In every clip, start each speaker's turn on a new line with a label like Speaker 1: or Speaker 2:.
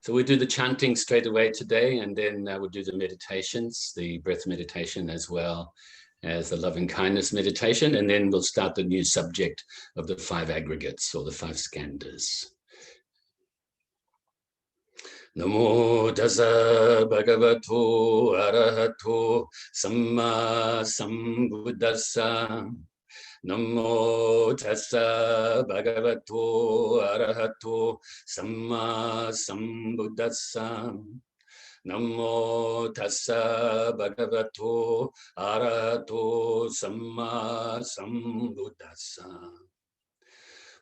Speaker 1: So we do the chanting straight away today, and then we'll do the meditations, the breath meditation, as well as the loving kindness meditation, and then we'll start the new subject of the 5 aggregates or the 5 skandhas. Namo Tassa Bhagavato Arahato SammaSambuddhassa. Namo Tassa Bhagavato Arahato SammaSambuddhassa. Namo Tassa Bhagavato Arahato SammaSambuddhassa.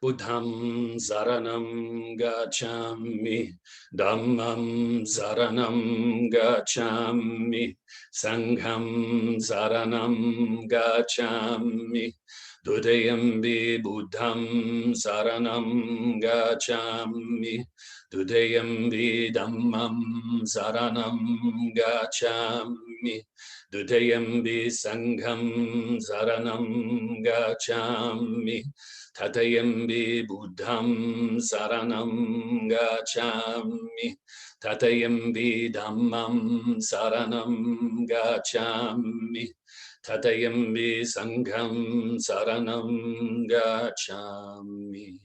Speaker 1: Buddham saranam gacchami, Dhammam saranam gacchami, Sangham saranam gacchami, Dutiyampi Buddham saranam gacchami, Dutiyampi Dhammam saranam gacchami, Dutiyampi Sangham saranam gacchami, Tatayampi Buddham saranam gacchami, Tatayampi Dhammam saranam gacchami, Tatayampi Sangham saranam gacchami.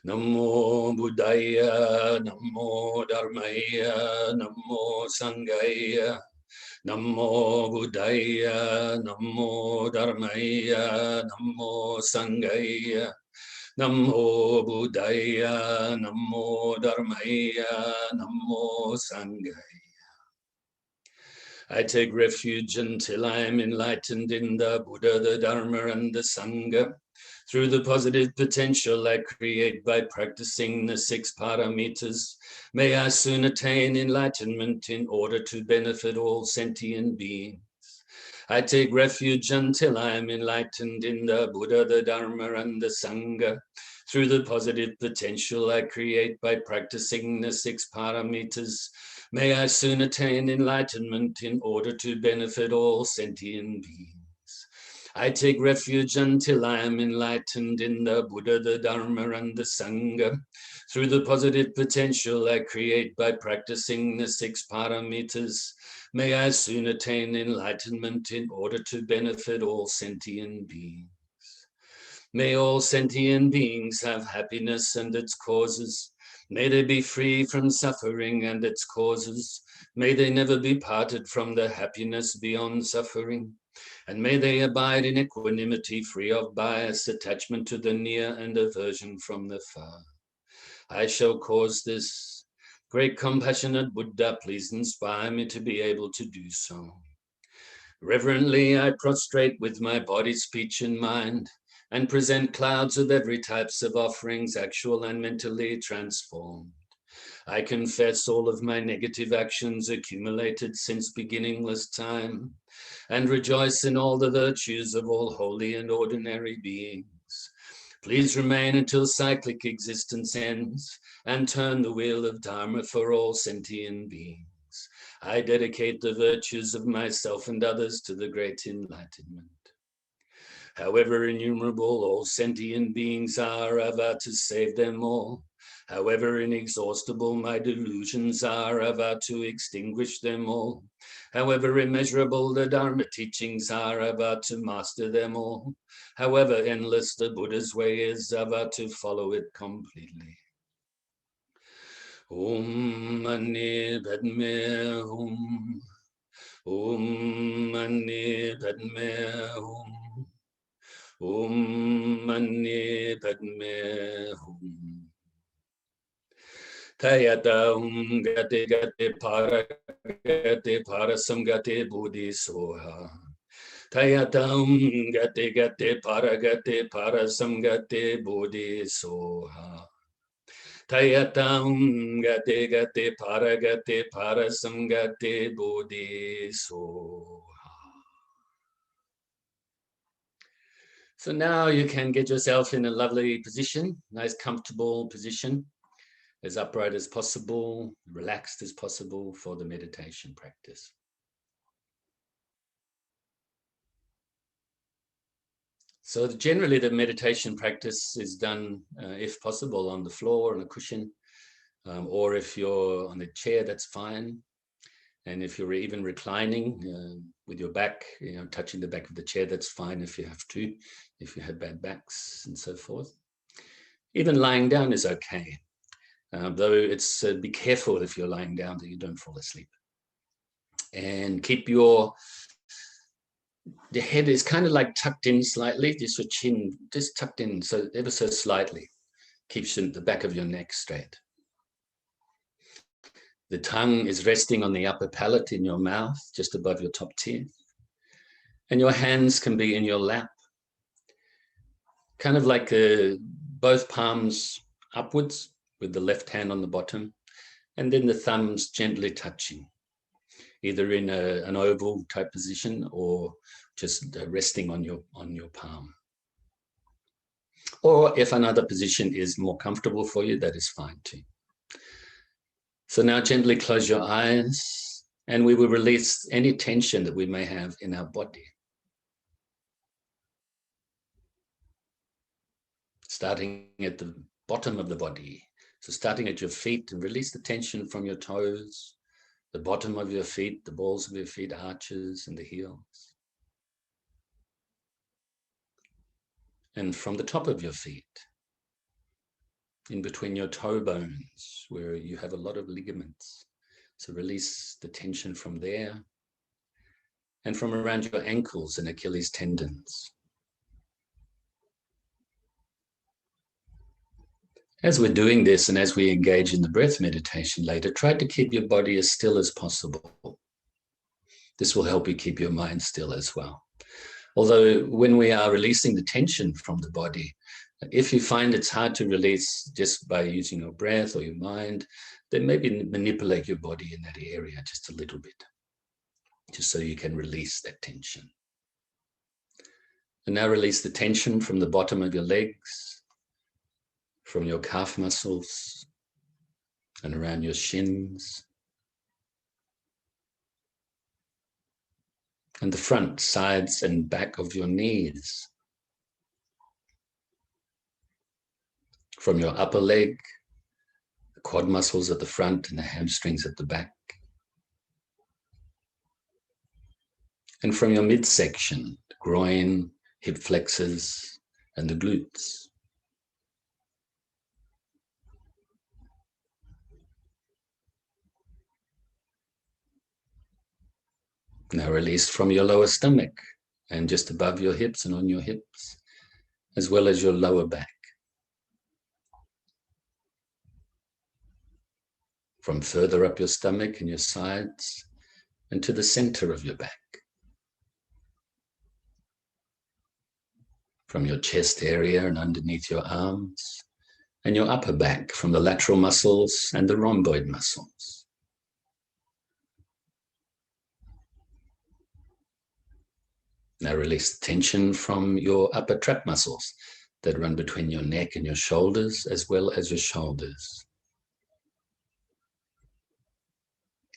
Speaker 1: Namo Buddhaya, Namo Dharmaya, Namo Sanghaya. Namo Buddhaya, Namo Dharmaya, Namo Sanghaya. Namo Buddhaya, Namo Dharmaya, Namo Sanghaya. I take refuge until I am enlightened in the Buddha, the Dharma, and the Sangha. Through the positive potential I create by practicing the 6 paramitas, may I soon attain enlightenment in order to benefit all sentient beings. I take refuge until I am enlightened in the Buddha, the Dharma, and the Sangha. Through the positive potential I create by practicing the 6 paramitas, may I soon attain enlightenment in order to benefit all sentient beings. I take refuge until I am enlightened in the Buddha, the Dharma, and the Sangha. Through the positive potential I create by practicing the 6 paramitas, may I soon attain enlightenment in order to benefit all sentient beings. May all sentient beings have happiness and its causes. May they be free from suffering and its causes. May they never be parted from the happiness beyond suffering. And may they abide in equanimity, free of bias, attachment to the near, and aversion from the far. I shall cause this. Great compassionate Buddha, please inspire me to be able to do so. Reverently I prostrate with my body, speech, and mind, and present clouds of every types of offerings, actual and mentally transformed. I confess all of my negative actions accumulated since beginningless time, and rejoice in all the virtues of all holy and ordinary beings. Please remain until cyclic existence ends, and turn the wheel of Dharma for all sentient beings. I dedicate the virtues of myself and others to the great enlightenment. However innumerable all sentient beings are, I vow to save them all. However inexhaustible my delusions are, I vow to extinguish them all. However immeasurable the Dharma teachings are, I vow to master them all. However endless the Buddha's way is, I vow to follow it completely. Om Mani Padme Hum. Om Mani Padme Hum. Om Mani Padme Hum. Tayata gate gate para samgate buddhi soha. Tayata gate para samgate buddhi soha. Tayata gate para samgate buddhi soha. So now you can get yourself in a lovely position, nice comfortable position, as upright as possible, relaxed as possible for the meditation practice. So generally the meditation practice is done, if possible, on the floor, on a cushion, Or if you're on a chair, that's fine. And if you're even reclining with your back, touching the back of the chair, that's fine if you have to, if you have bad backs and so forth. Even lying down is okay, though it's be careful if you're lying down that you don't fall asleep. And keep the head is kind of like tucked in slightly, just your chin just tucked in so ever so slightly. Keeps the back of your neck straight. The tongue is resting on the upper palate in your mouth, just above your top teeth. And your hands can be in your lap, kind of like both palms upwards with the left hand on the bottom, and then the thumbs gently touching, either in an oval type position or just resting on your palm. Or if another position is more comfortable for you, that is fine too. So now gently close your eyes, and we will release any tension that we may have in our body. Starting at the bottom of the body. So starting at your feet, and release the tension from your toes, the bottom of your feet, the balls of your feet, arches, and the heels. And from the top of your feet, in between your toe bones, where you have a lot of ligaments. So release the tension from there, and from around your ankles and Achilles tendons. As we're doing this, and as we engage in the breath meditation later, try to keep your body as still as possible. This will help you keep your mind still as well. Although when we are releasing the tension from the body, if you find it's hard to release just by using your breath or your mind, then maybe manipulate your body in that area just a little bit, just so you can release that tension. And now release the tension from the bottom of your legs, from your calf muscles, and around your shins, and the front, sides, and back of your knees. From your upper leg, the quad muscles at the front and the hamstrings at the back. And from your midsection, the groin, hip flexors, and the glutes. Now release from your lower stomach and just above your hips and on your hips, as well as your lower back. From further up your stomach and your sides and to the center of your back. From your chest area and underneath your arms, and your upper back from the lateral muscles and the rhomboid muscles. Now release tension from your upper trap muscles that run between your neck and your shoulders, as well as your shoulders.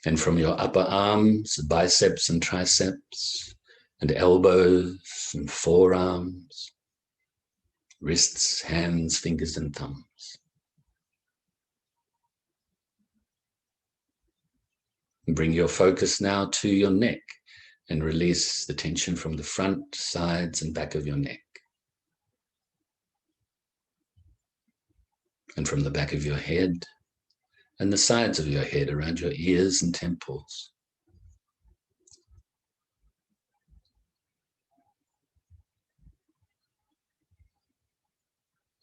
Speaker 1: And from your upper arms, biceps and triceps, and elbows and forearms, wrists, hands, fingers, and thumbs. And bring your focus now to your neck and release the tension from the front, sides, and back of your neck. And from the back of your head, and the sides of your head around your ears and temples.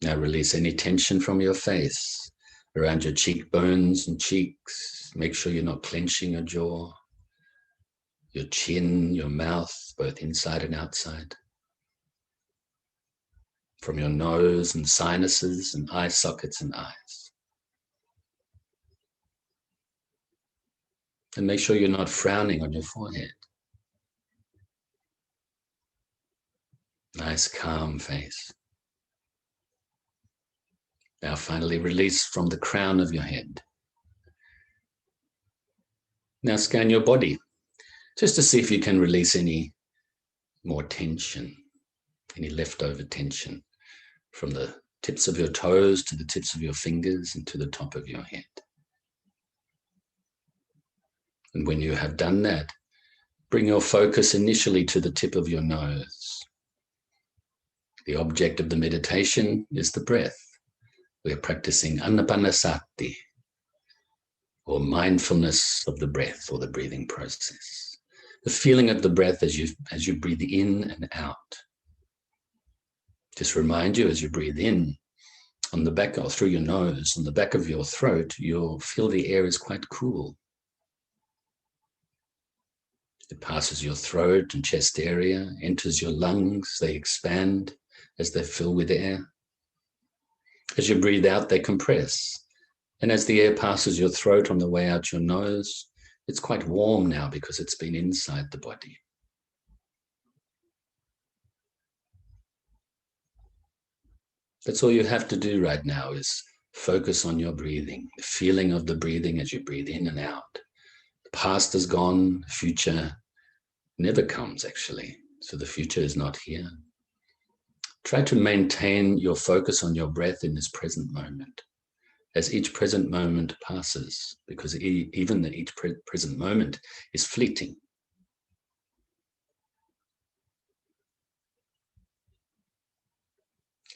Speaker 1: Now release any tension from your face, around your cheekbones and cheeks. Make sure you're not clenching your jaw, your chin, your mouth, both inside and outside. From your nose and sinuses and eye sockets and eyes. And make sure you're not frowning on your forehead. Nice, calm face. Now finally release from the crown of your head. Now scan your body, just to see if you can release any more tension, any leftover tension from the tips of your toes to the tips of your fingers and to the top of your head. And when you have done that, bring your focus initially to the tip of your nose. The object of the meditation is the breath. We are practicing anapanasati, or mindfulness of the breath, or the breathing process. The feeling of the breath as you breathe in and out. Just remind you, as you breathe in, on the back or through your nose, on the back of your throat, you'll feel the air is quite cool. It passes your throat and chest area, enters your lungs, they expand as they fill with air. As you breathe out, they compress. And as the air passes your throat on the way out your nose, it's quite warm now because it's been inside the body. That's all you have to do right now is focus on your breathing, the feeling of the breathing as you breathe in and out. The past is gone, the future never comes actually, so the future is not here. Try to maintain your focus on your breath in this present moment as each present moment passes, because even each present moment is fleeting.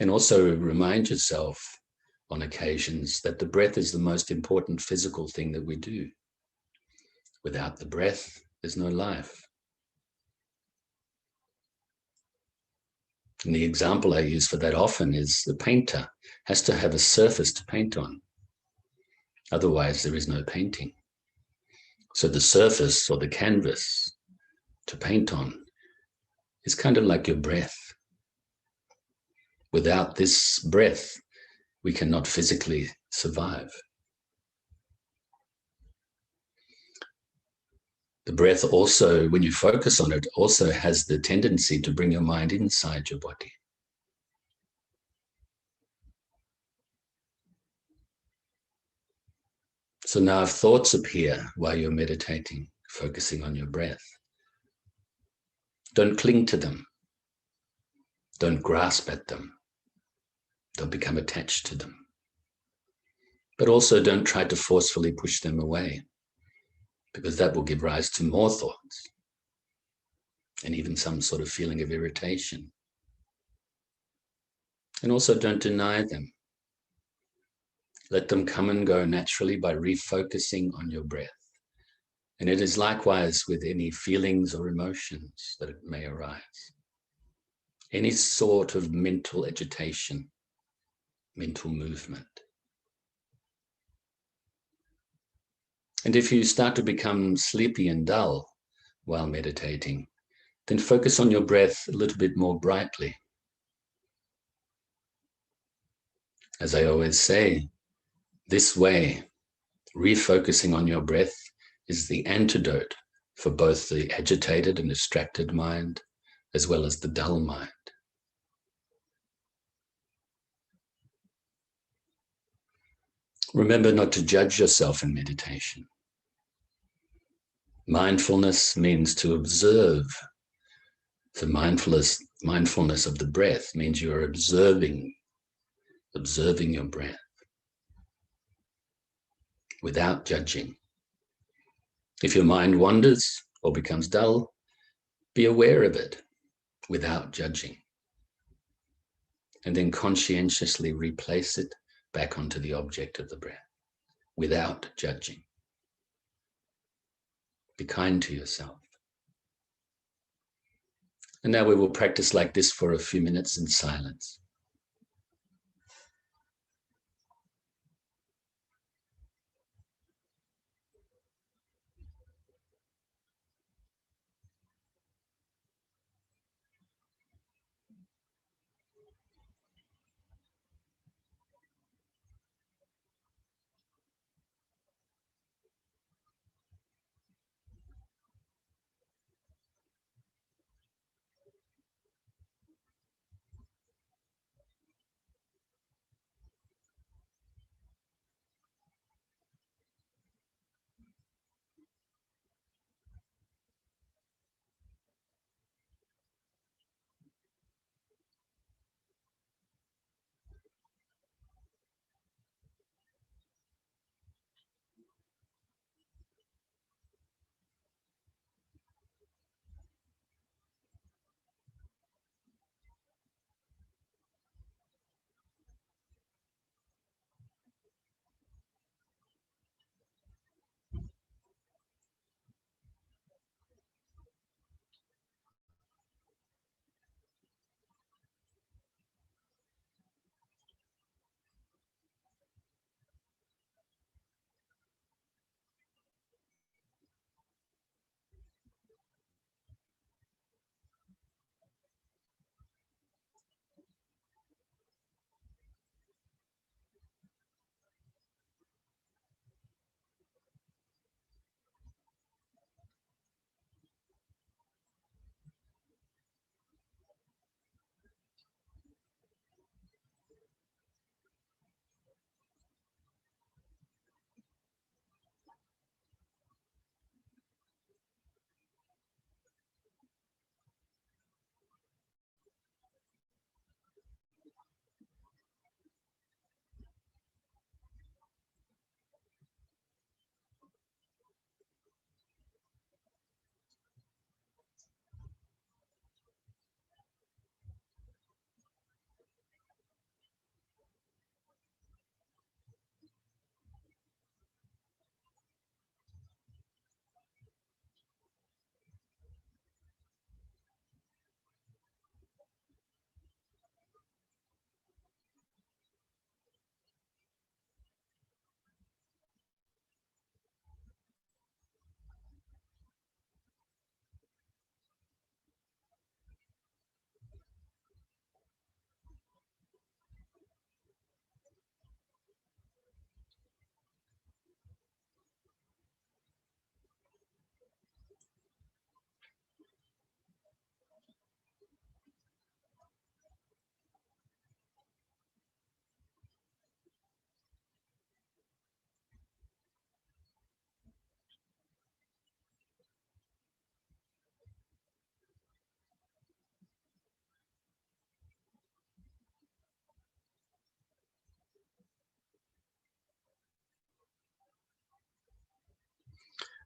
Speaker 1: And also remind yourself on occasions that the breath is the most important physical thing that we do. Without the breath, there's no life. And the example I use for that often is the painter has to have a surface to paint on. Otherwise, there is no painting. So the surface or the canvas to paint on is kind of like your breath. Without this breath, we cannot physically survive. The breath also, when you focus on it, also has the tendency to bring your mind inside your body. So now if thoughts appear while you're meditating, focusing on your breath, don't cling to them. Don't grasp at them. Don't become attached to them. But also don't try to forcefully push them away, because that will give rise to more thoughts and even some sort of feeling of irritation. And also don't deny them. Let them come and go naturally by refocusing on your breath. And it is likewise with any feelings or emotions that it may arise. Any sort of mental agitation, mental movement. And if you start to become sleepy and dull while meditating, then focus on your breath a little bit more brightly. As I always say, this way, refocusing on your breath is the antidote for both the agitated and distracted mind, as well as the dull mind. Remember not to judge yourself in meditation. Mindfulness means to observe. So mindfulness of the breath means you are observing your breath without judging. If your mind wanders or becomes dull, be aware of it without judging. And then conscientiously replace it back onto the object of the breath without judging. Be kind to yourself. And now we will practice like this for a few minutes in silence.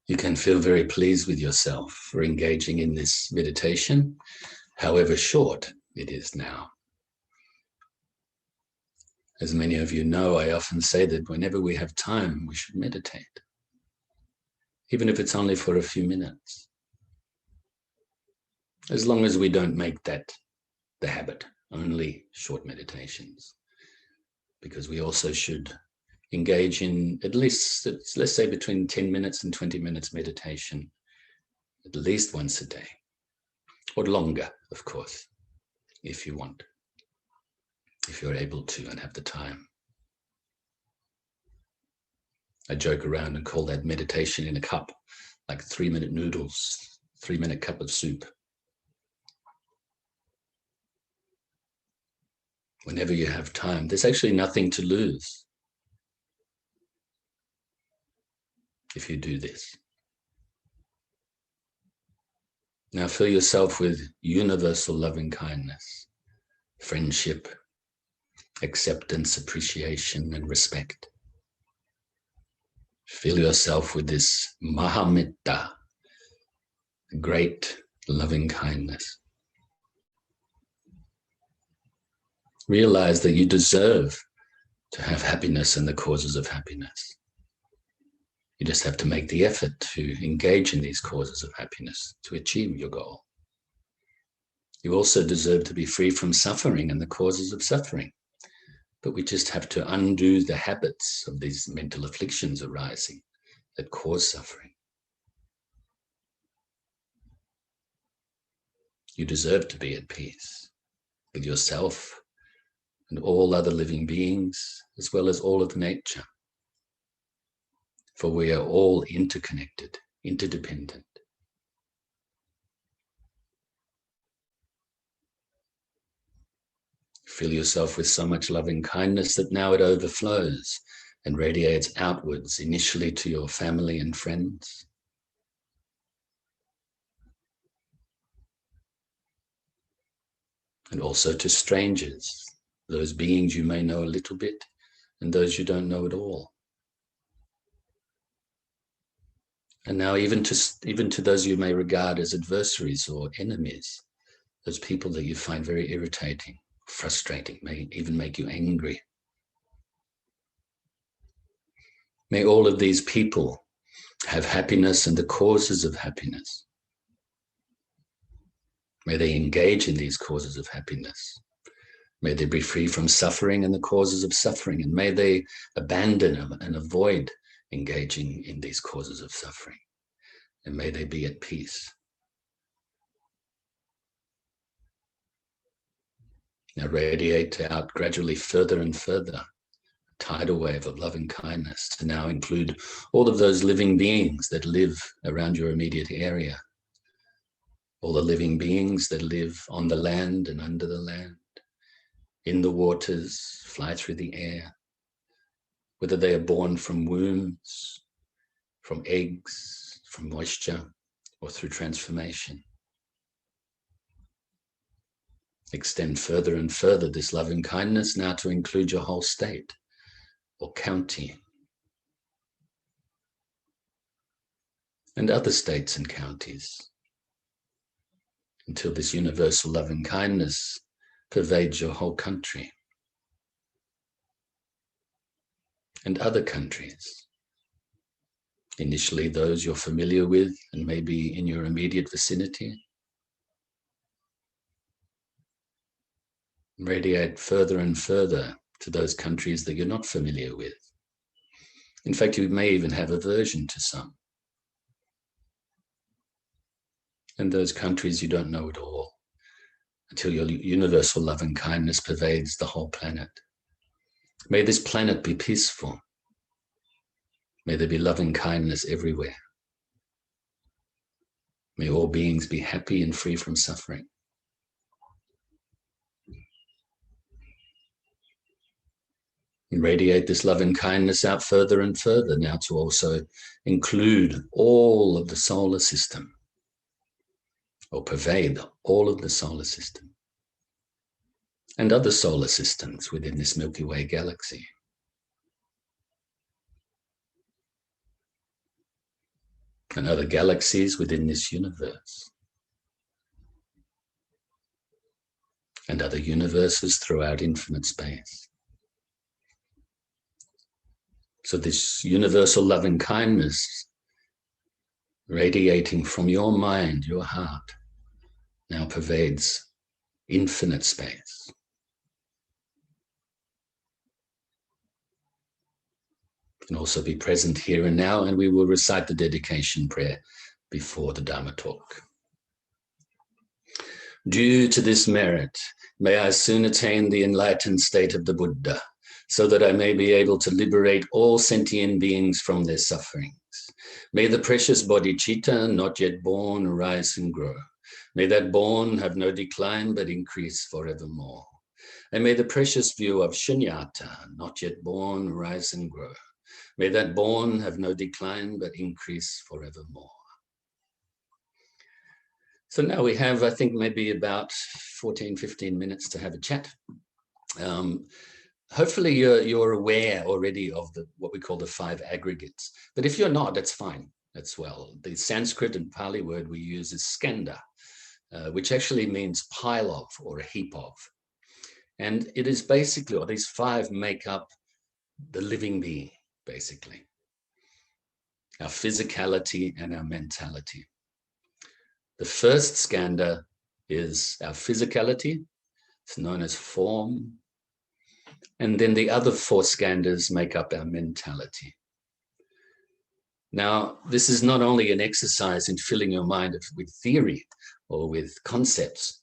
Speaker 1: You can feel very pleased with yourself for engaging in this meditation, however short it is now. As many of you know, I often say that whenever we have time, we should meditate, even if it's only for a few minutes. As long as we don't make that the habit, only short meditations, because we also should engage in at least, let's say, between 10 minutes and 20 minutes meditation, at least once a day, or longer, of course, if you want, if you're able to and have the time. I joke around and call that meditation in a cup, like 3-minute noodles, 3-minute cup of soup. Whenever you have time, there's actually nothing to lose if you do this. Now fill yourself with universal loving kindness, friendship, acceptance, appreciation, and respect. Fill yourself with this Mahametta, great loving kindness. Realize that you deserve to have happiness and the causes of happiness. You just have to make the effort to engage in these causes of happiness to achieve your goal. You also deserve to be free from suffering and the causes of suffering. But we just have to undo the habits of these mental afflictions arising that cause suffering. You deserve to be at peace with yourself and all other living beings, as well as all of nature. For we are all interconnected, interdependent. Fill yourself with so much loving kindness that now it overflows and radiates outwards, initially to your family and friends, and also to strangers, those beings you may know a little bit and those you don't know at all. And now even to those you may regard as adversaries or enemies, those people that you find very irritating, frustrating, may even make you angry. May all of these people have happiness and the causes of happiness. May they engage in these causes of happiness. May they be free from suffering and the causes of suffering, and may they abandon and avoid engaging in these causes of suffering, and may they be at peace. Now radiate out gradually further and further, a tidal wave of loving kindness to now include all of those living beings that live around your immediate area, all the living beings that live on the land and under the land, in the waters, fly through the air, whether they are born from wombs, from eggs, from moisture, or through transformation. Extend further and further this loving kindness now to include your whole state or county and other states and counties, until this universal loving kindness pervades your whole country and other countries. Initially those you're familiar with and maybe in your immediate vicinity. Radiate further and further to those countries that you're not familiar with. In fact, you may even have aversion to some. And those countries you don't know at all, until your universal love and kindness pervades the whole planet. May this planet be peaceful. May there be loving kindness everywhere. May all beings be happy and free from suffering. And radiate this love and kindness out further and further, now to also include all of the solar system, or pervade all of the solar system and other solar systems within this Milky Way galaxy. and other galaxies within this universe, and other universes throughout infinite space. So this universal loving kindness radiating from your mind, your heart, now pervades infinite space. Can also be present here and now, and we will recite the dedication prayer before the Dharma talk. Due to this merit, may I soon attain the enlightened state of the Buddha, so that I may be able to liberate all sentient beings from their sufferings. May the precious bodhicitta, not yet born, arise and grow. May that born have no decline, but increase forevermore. And may the precious view of shunyata, not yet born, arise and grow. May that born have no decline, but increase forevermore. So now we have, I think, maybe about 14, 15 minutes to have a chat. Hopefully you're aware already of what we call the 5 aggregates. But if you're not, that's fine as well. The Sanskrit and Pali word we use is Skandha, which actually means pile of or a heap of. And it is basically, or these 5 make up the living being, basically. Our physicality and our mentality. The first skandha is our physicality. It's known as form. And then the other 4 skandhas make up our mentality. Now, this is not only an exercise in filling your mind with theory or with concepts,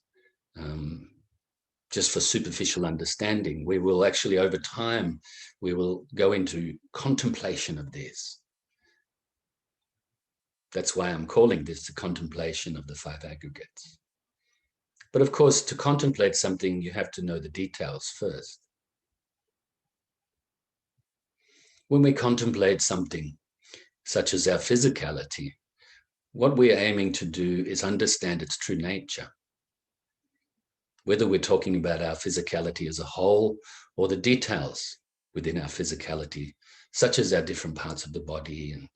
Speaker 1: just for superficial understanding. We will actually, over time, we will go into contemplation of this. That's why I'm calling this the contemplation of the 5 aggregates. But of course, to contemplate something, you have to know the details first. When we contemplate something, such as our physicality, what we're aiming to do is understand its true nature. Whether we're talking about our physicality as a whole or the details within our physicality, such as our different parts of the body and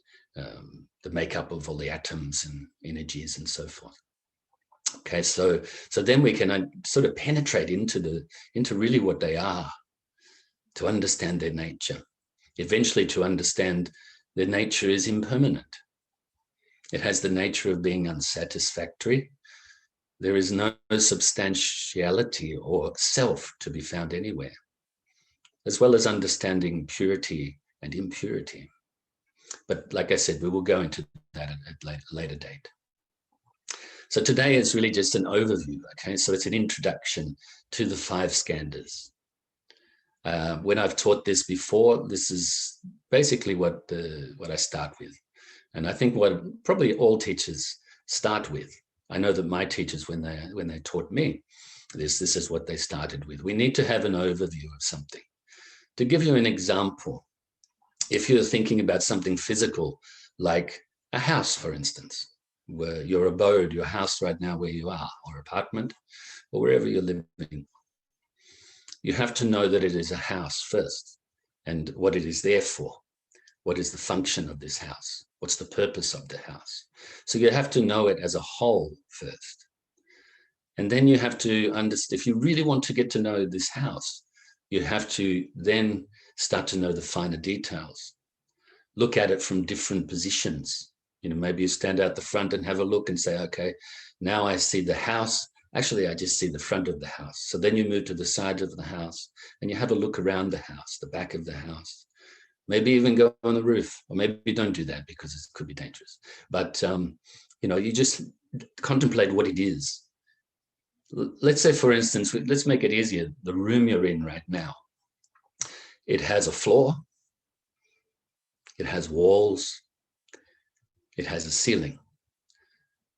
Speaker 1: the makeup of all the atoms and energies and so forth. Okay, so then we can sort of penetrate into really what they are, to understand their nature. Eventually, to understand their nature is impermanent. It has the nature of being unsatisfactory. There is no substantiality or self to be found anywhere, as well as understanding purity and impurity. But like I said, we will go into that at a later date. So today is really just an overview, okay? So it's an introduction to the 5 skandhas. When I've taught this before, this is basically what I start with. And I think what probably all teachers start with. I know that my teachers, when they taught me this is what they started with. We need to have an overview of something. To give you an example, if you're thinking about something physical, like a house, for instance, where your abode, your house right now where you are, or apartment, or wherever you're living, you have to know that it is a house first and what it is there for. What is the function of this house? What's the purpose of the house? So you have to know it as a whole first. And then you have to understand, if you really want to get to know this house, you have to then start to know the finer details. Look at it from different positions. You know, maybe you stand out the front and have a look and say, okay, now I see the house. Actually, I just see the front of the house. So then you move to the side of the house and you have a look around the house, the back of the house. Maybe even go on the roof, or maybe you don't do that because it could be dangerous. But, you know, you just contemplate what it is. Let's say, for instance, let's make it easier. The room you're in right now, it has a floor, it has walls, it has a ceiling.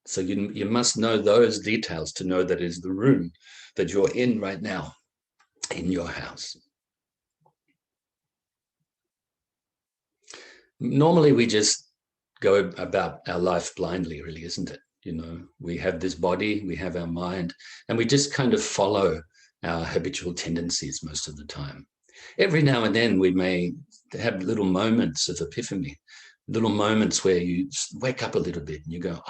Speaker 1: So you must know those details to know that it is the room that you're in right now in your house. Normally, we just go about our life blindly, really, isn't it? You know, we have this body, we have our mind, and we just kind of follow our habitual tendencies most of the time. Every now and then, we may have little moments of epiphany little moments where you wake up a little bit and you go,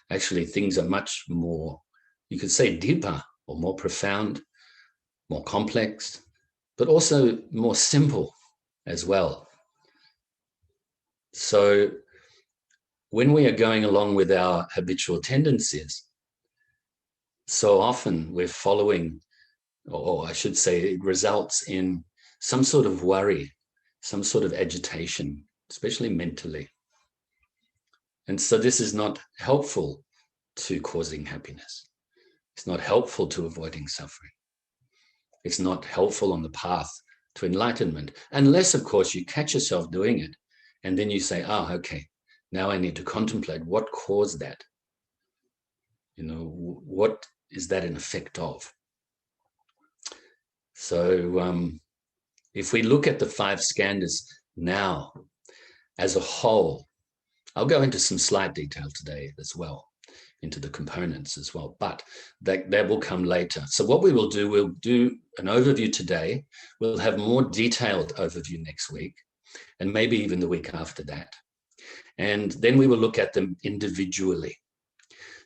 Speaker 1: actually things are much more, you could say deeper or more profound, more complex, but also more simple as well. So when we are going along with our habitual tendencies, so often we're following, or I should say, it results in some sort of worry, some sort of agitation, especially mentally. And so this is not helpful to causing happiness. It's not helpful to avoiding suffering. It's not helpful on the path to enlightenment, unless, of course, you catch yourself doing it. And then you say, okay, now I need to contemplate what caused that. What is that an effect of? So if we look at the 5 skandhas now as a whole, I'll go into some slight detail today as well, into the components as well, but that will come later. So what we will do, we'll do an overview today. We'll have more detailed overview next week, and maybe even the week after that. And then we will look at them individually.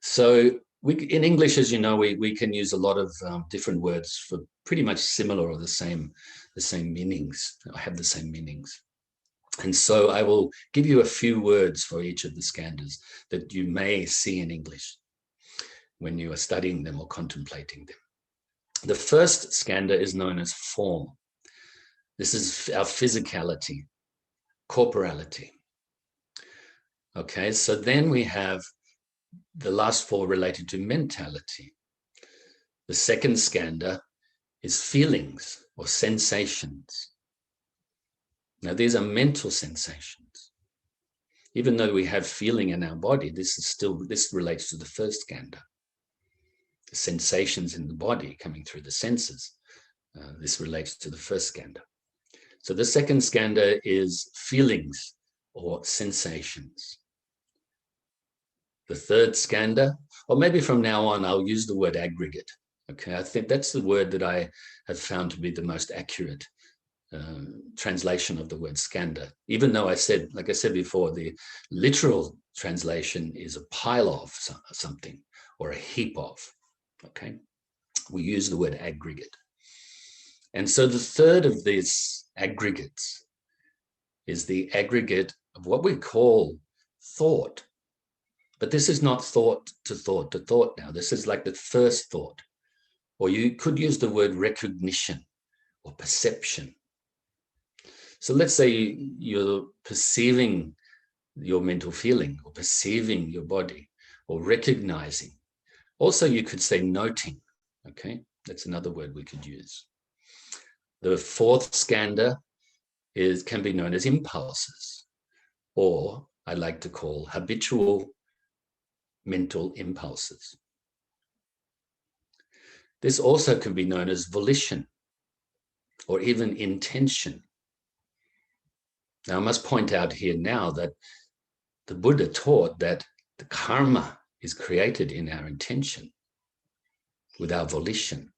Speaker 1: So in English, as you know, we can use a lot of different words for pretty much similar or the same meanings, or have the same meanings. And so I will give you a few words for each of the skandhas that you may see in English when you are studying them or contemplating them. The first skandha is known as form. This is our physicality, corporality. Okay, so then we have the last 4 related to mentality. The second skandha is feelings or sensations. Now, these are mental sensations. Even though we have feeling in our body, this relates to the first skandha. The sensations in the body coming through the senses. This relates to the first skandha. So the second skandha is feelings or sensations. The third skandha, or maybe from now on, I'll use the word aggregate. Okay, I think that's the word that I have found to be the most accurate translation of the word skandha, even though like I said before, the literal translation is a pile of something or a heap of. Okay, we use the word aggregate. And so the third of these aggregates is the aggregate of what we call thought. But this is not thought to thought now. This is like the first thought. Or you could use the word recognition or perception. So let's say you're perceiving your mental feeling or perceiving your body or recognizing. Also, you could say noting. Okay, that's another word we could use. The fourth skandha can be known as impulses, or I like to call habitual mental impulses. This also can be known as volition or even intention. Now, I must point out here now that the Buddha taught that the karma is created in our intention, with our volition.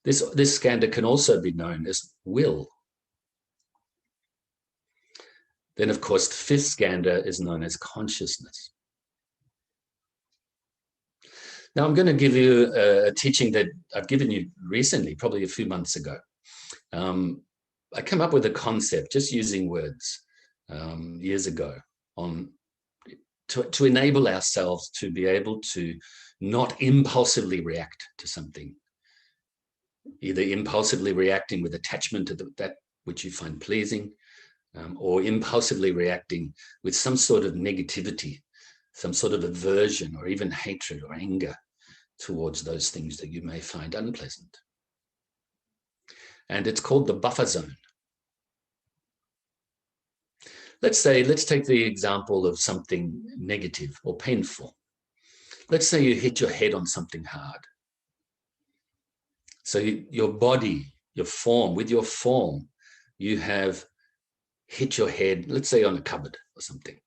Speaker 1: This skandha can also be known as will. Then, of course, the fifth skandha is known as consciousness. Now, I'm going to give you a teaching that I've given you recently, probably a few months ago. I came up with a concept just using words years ago to enable ourselves to be able to not impulsively react to something, either impulsively reacting with attachment to that which you find pleasing, or impulsively reacting with some sort of negativity, some sort of aversion or even hatred or anger towards those things that you may find unpleasant. And it's called the buffer zone. Let's take the example of something negative or painful. Let's say you hit your head on something hard. So your body, your form, with your form, you have hit your head, let's say on a cupboard or something.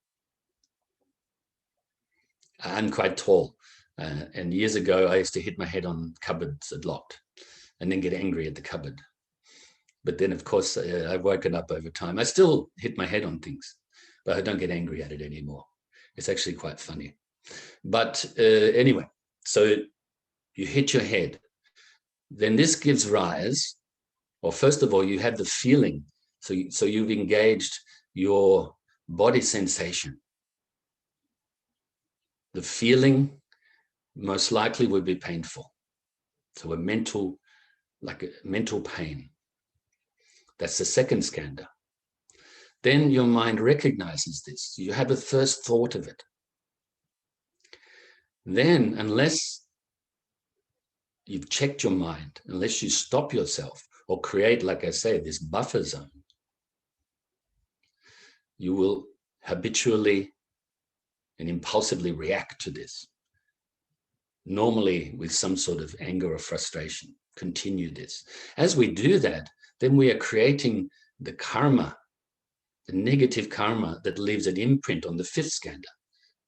Speaker 1: I'm quite tall. And years ago, I used to hit my head on cupboards a lot and then get angry at the cupboard. But then, of course, I've woken up over time. I still hit my head on things but I don't get angry at it anymore. It's actually quite funny. But anyway, so you hit your head. Then this gives rise, or first of all, you have the feeling. So you've engaged your body sensation. The feeling most likely would be painful. So like a mental pain. That's the second skandha. Then your mind recognizes this. You have a first thought of it. Then, unless you've checked your mind, unless you stop yourself or create, like I say, this buffer zone, you will habitually and impulsively react to this. Normally with some sort of anger or frustration, continue this. As we do that, then we are creating the karma, the negative karma that leaves an imprint on the fifth skandha,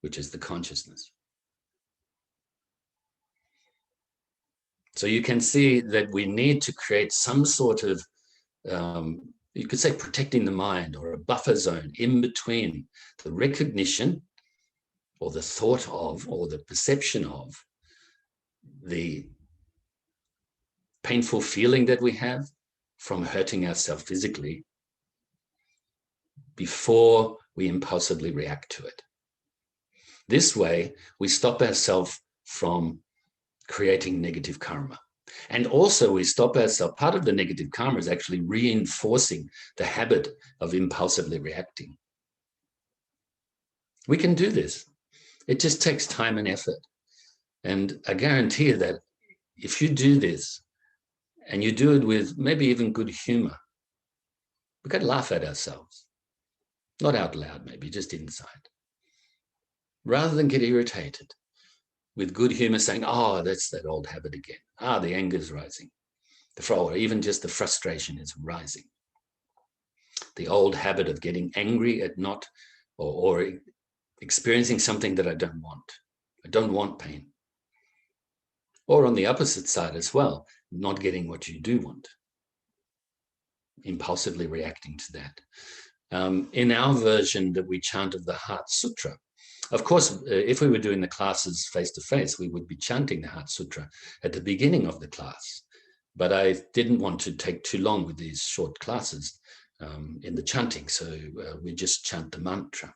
Speaker 1: which is the consciousness. So you can see that we need to create some sort of, you could say, protecting the mind, or a buffer zone in between the recognition or the thought of or the perception of the painful feeling that we have from hurting ourselves physically before we impulsively react to it. This way, we stop ourselves from creating negative karma. And also we stop ourselves, part of the negative karma is actually reinforcing the habit of impulsively reacting. We can do this. It just takes time and effort. And I guarantee you that if you do this, and you do it with maybe even good humor, we can laugh at ourselves. Not out loud, maybe, just inside. Rather than get irritated, with good humor saying, oh, that's that old habit again. Ah, the anger is rising. Or even just the frustration is rising. The old habit of getting angry at not, or experiencing something that I don't want. I don't want pain. Or on the opposite side as well, not getting what you do want. Impulsively reacting to that. In our version that we chant of the Heart Sutra, of course, if we were doing the classes face-to-face, we would be chanting the Heart Sutra at the beginning of the class. But I didn't want to take too long with these short classes in the chanting, so we just chant the mantra.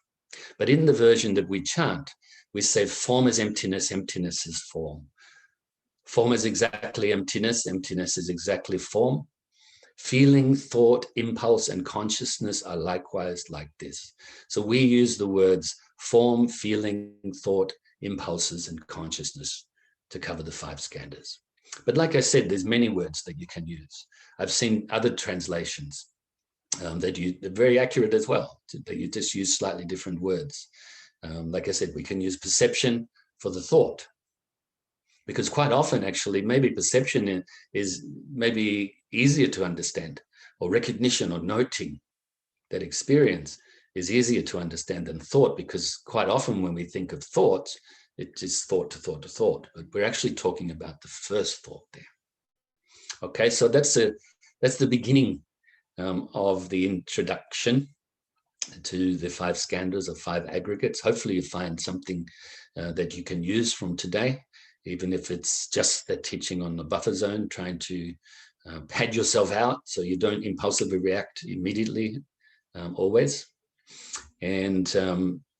Speaker 1: But in the version that we chant, we say form is emptiness, emptiness is form. Form is exactly emptiness, emptiness is exactly form. Feeling, thought, impulse, and consciousness are likewise like this. So we use the words form, feeling, thought, impulses, and consciousness to cover the 5 skandhas. But like I said, there's many words that you can use. I've seen other translations that are very accurate as well, that you just use slightly different words. Like I said, we can use perception for the thought, because quite often, actually, maybe perception is maybe easier to understand, or recognition or noting that experience is easier to understand than thought, because quite often when we think of thoughts, it's just thought to thought to thought, but we're actually talking about the first thought there. Okay, so that's the beginning of the introduction to the 5 skandhas or 5 aggregates. Hopefully you find something that you can use from today, even if it's just the teaching on the buffer zone, trying to pad yourself out so you don't impulsively react immediately, always. And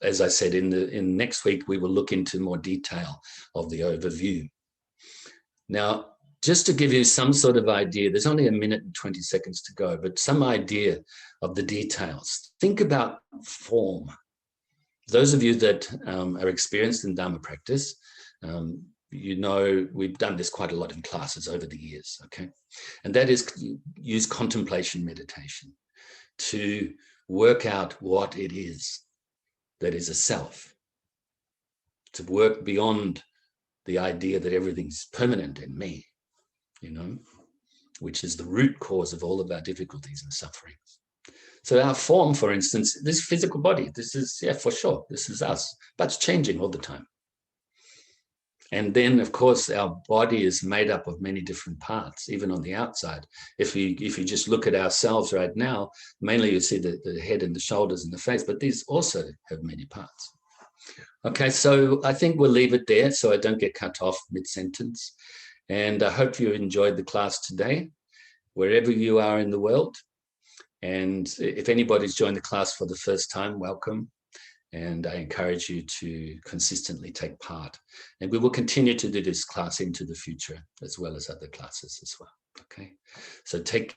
Speaker 1: as I said, in next week, we will look into more detail of the overview. Now, just to give you some sort of idea, there's only 1 minute and 20 seconds to go, but some idea of the details. Think about form. Those of you that are experienced in Dharma practice, you know we've done this quite a lot in classes over the years, okay? And that is use contemplation meditation to work out what it is that is a self, to work beyond the idea that everything's permanent in me, you know, which is the root cause of all of our difficulties and sufferings. So our form, for instance, this physical body, this is, yeah, for sure, this is us, but it's changing all the time. And then, of course, our body is made up of many different parts, even on the outside. If you just look at ourselves right now, mainly you see the head and the shoulders and the face, but these also have many parts. Okay, so I think we'll leave it there so I don't get cut off mid-sentence. And I hope you enjoyed the class today, wherever you are in the world. And if anybody's joined the class for the first time, welcome. And I encourage you to consistently take part. And we will continue to do this class into the future, as well as other classes as well. Okay, so take